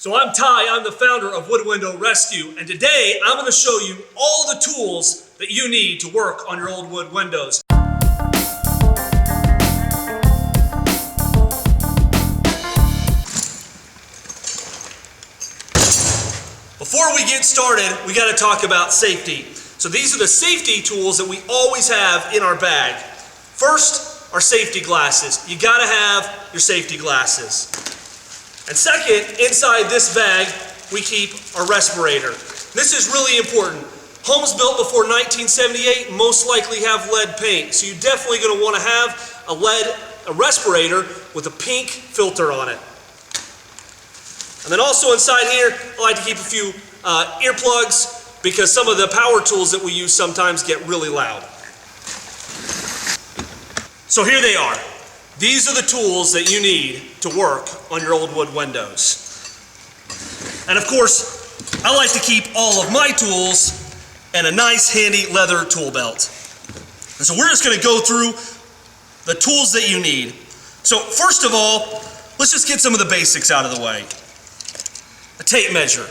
So I'm Ty, I'm the founder of Wood Window Rescue, and today I'm going to show you all the tools that you need to work on your old wood windows. Before we get started, we got to talk about safety. So these are the safety tools that we always have in our bag. First, our safety glasses. You got to have your safety glasses. And second, inside this bag, we keep our respirator. This is really important. Homes built before 1978 most likely have lead paint, so you're definitely going to want to have a respirator with a pink filter on it. And then also inside here, I like to keep a few earplugs because some of the power tools that we use sometimes get really loud. So here they are. These are the tools that you need to work on your old wood windows. And of course, I like to keep all of my tools in a nice handy leather tool belt. And so we're just going to go through the tools that you need. So first of all, let's just get some of the basics out of the way. A tape measure.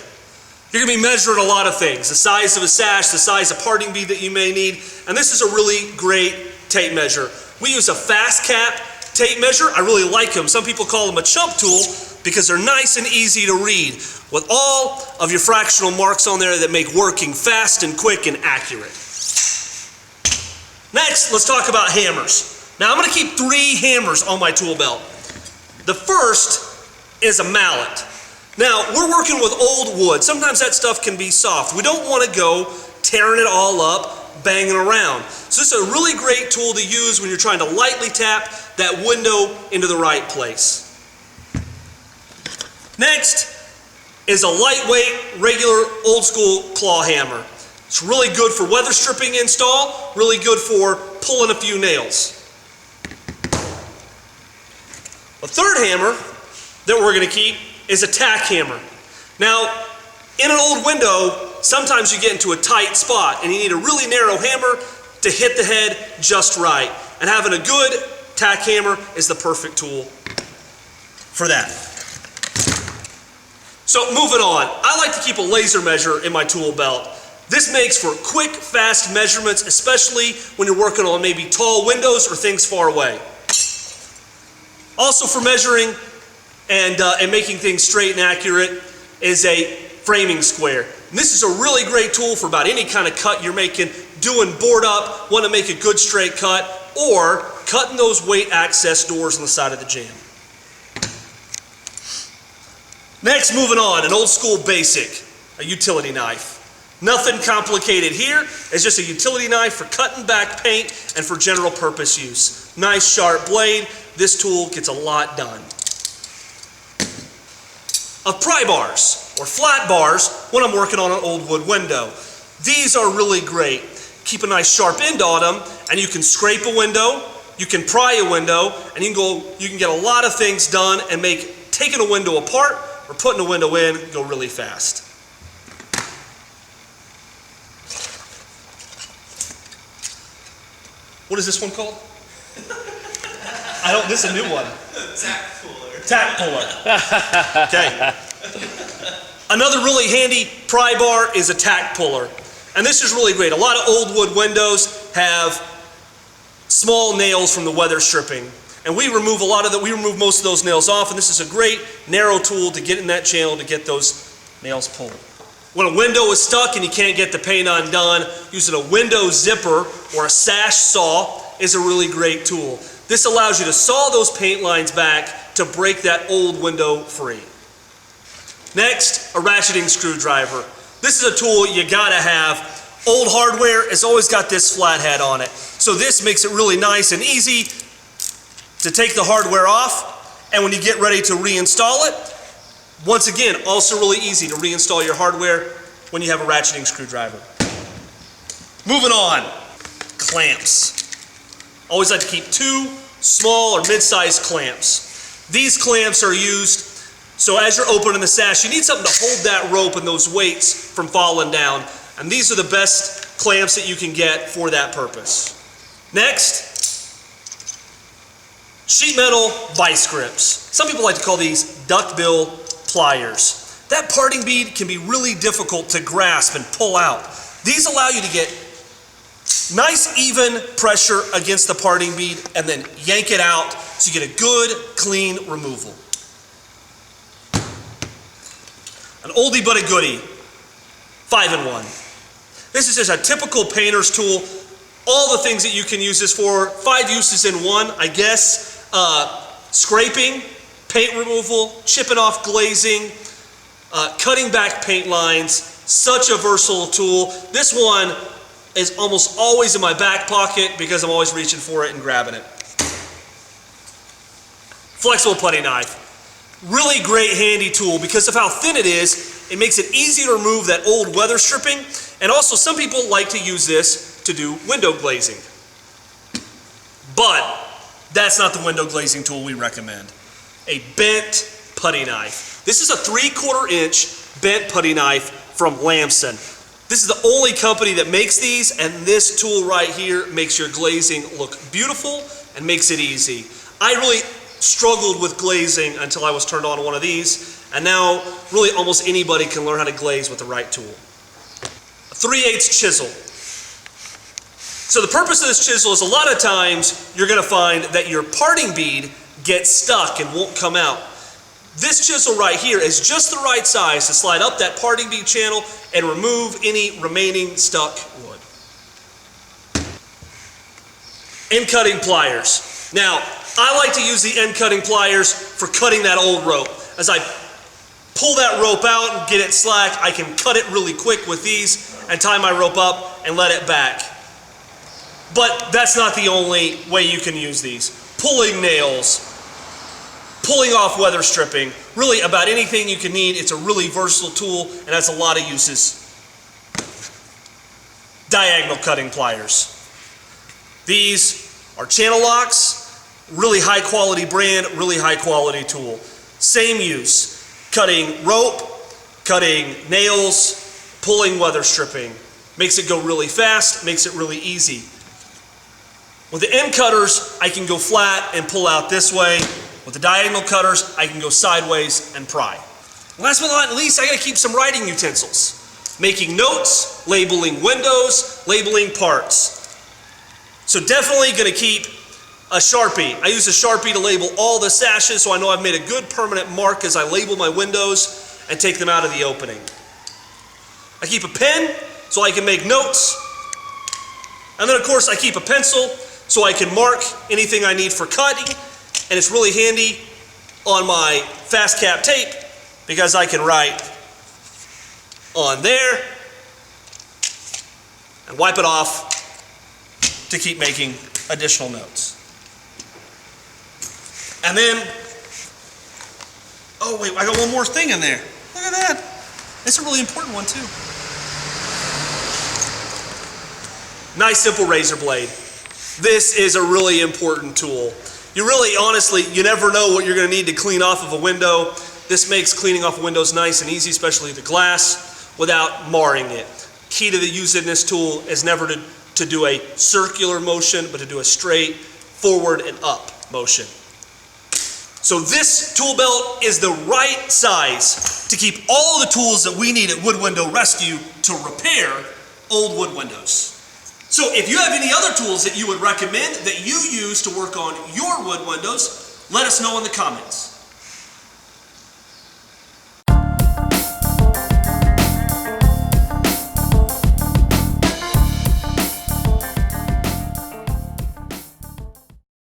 You're going to be measuring a lot of things. The size of a sash, the size of parting bead that you may need. And this is a really great tape measure. We use a fast cap tape measure. I really like them. Some people call them a chump tool because they're nice and easy to read with all of your fractional marks on there that make working fast and quick and accurate. Next, let's talk about hammers. Now I'm going to keep 3 hammers on my tool belt. The first is a mallet. Now we're working with old wood. Sometimes that stuff can be soft. We don't want to go tearing it all up, banging around. So this is a really great tool to use when you're trying to lightly tap that window into the right place. Next is a lightweight, regular, old school claw hammer. It's really good for weather stripping install, really good for pulling a few nails. The third hammer that we're going to keep is a tack hammer. Now, in an old window, sometimes you get into a tight spot and you need a really narrow hammer to hit the head just right. And having a good tack hammer is the perfect tool for that. So moving on, I like to keep a laser measure in my tool belt. This makes for quick, fast measurements, especially when you're working on maybe tall windows or things far away. Also for measuring and making things straight and accurate is a framing square. And this is a really great tool for about any kind of cut you're making, doing board up, want to make a good straight cut, or cutting those weight access doors on the side of the jamb. Next, moving on, an old school basic, a utility knife. Nothing complicated here. It's just a utility knife for cutting back paint and for general purpose use. Nice sharp blade. This tool gets a lot done. Of pry bars or flat bars when I'm working on an old wood window. These are really great. Keep a nice sharp end on them and you can scrape a window, you can pry a window, and you can get a lot of things done and make taking a window apart or putting a window in go really fast. What is this one called? This is a new one. Tack Puller. Tack Puller. Okay. Another really handy pry bar is a tack puller. And this is really great. A lot of old wood windows have small nails from the weather stripping. And we remove most of those nails off, and this is a great narrow tool to get in that channel to get those nails pulled. When a window is stuck and you can't get the paint undone, using a window zipper or a sash saw is a really great tool. This allows you to saw those paint lines back to break that old window free. Next, a ratcheting screwdriver. This is a tool you gotta have. Old hardware has always got this flathead on it. So this makes it really nice and easy to take the hardware off, and when you get ready to reinstall it, once again, also really easy to reinstall your hardware when you have a ratcheting screwdriver. Moving on, clamps. Always like to keep 2 small or mid-sized clamps. These clamps are used so as you're opening the sash, you need something to hold that rope and those weights from falling down. And these are the best clamps that you can get for that purpose. Next, Sheetmetal vice grips. Some people like to call these Duckbill Pliers. that parting bead can be really difficult to grasp and pull out. These allow you to get nice even pressure against the parting bead and then yank it out so you get a good clean removal. An oldie but a goodie, 5-in-1. This is just a typical painter's tool. All the things that you can use this for, 5 uses in one, I guess. Scraping, paint removal, chipping off glazing, cutting back paint lines. Such a versatile tool. This one is almost always in my back pocket because I'm always reaching for it and grabbing it. Flexible putty knife. Really great handy tool because of how thin it is. It makes it easy to remove that old weather stripping, and also some people like to use this to do window glazing. But that's not the window glazing tool we recommend. A bent putty knife. This is a 3/4 inch bent putty knife from Lamson. This is the only company that makes these, and this tool right here makes your glazing look beautiful and makes it easy. I really struggled with glazing until I was turned on to one of these, and now really almost anybody can learn how to glaze with the right tool. A 3/8 chisel. So the purpose of this chisel is a lot of times you're going to find that your parting bead gets stuck and won't come out. This chisel right here is just the right size to slide up that parting bead channel and remove any remaining stuck wood. End cutting pliers. Now, I like to use the end cutting pliers for cutting that old rope. As I pull that rope out and get it slack, I can cut it really quick with these and tie my rope up and let it back. But that's not the only way you can use these. Pulling nails, pulling off weather stripping, really about anything you can need. It's a really versatile tool and has a lot of uses. Diagonal cutting pliers. These are channel locks, really high quality brand, really high quality tool. Same use, cutting rope, cutting nails, pulling weather stripping. Makes it go really fast, makes it really easy. With the end cutters, I can go flat and pull out this way. With the diagonal cutters, I can go sideways and pry. Last but not least, I gotta keep some writing utensils. Making notes, labeling windows, labeling parts. So definitely gonna keep a Sharpie. I use a Sharpie to label all the sashes so I know I've made a good permanent mark as I label my windows and take them out of the opening. I keep a pen so I can make notes. And then of course I keep a pencil so I can mark anything I need for cutting. And it's really handy on my fast cap tape because I can write on there and wipe it off to keep making additional notes. And then, oh wait, I got one more thing in there. Look at that. It's a really important one too. Nice simple razor blade. This is a really important tool. You really, honestly, you never know what you're going to need to clean off of a window. This makes cleaning off windows nice and easy, especially the glass, without marring it. Key to the using this tool is never to do a circular motion, but to do a straight forward and up motion. So this tool belt is the right size to keep all the tools that we need at Wood Window Rescue to repair old wood windows. So if you have any other tools that you would recommend that you use to work on your wood windows, let us know in the comments.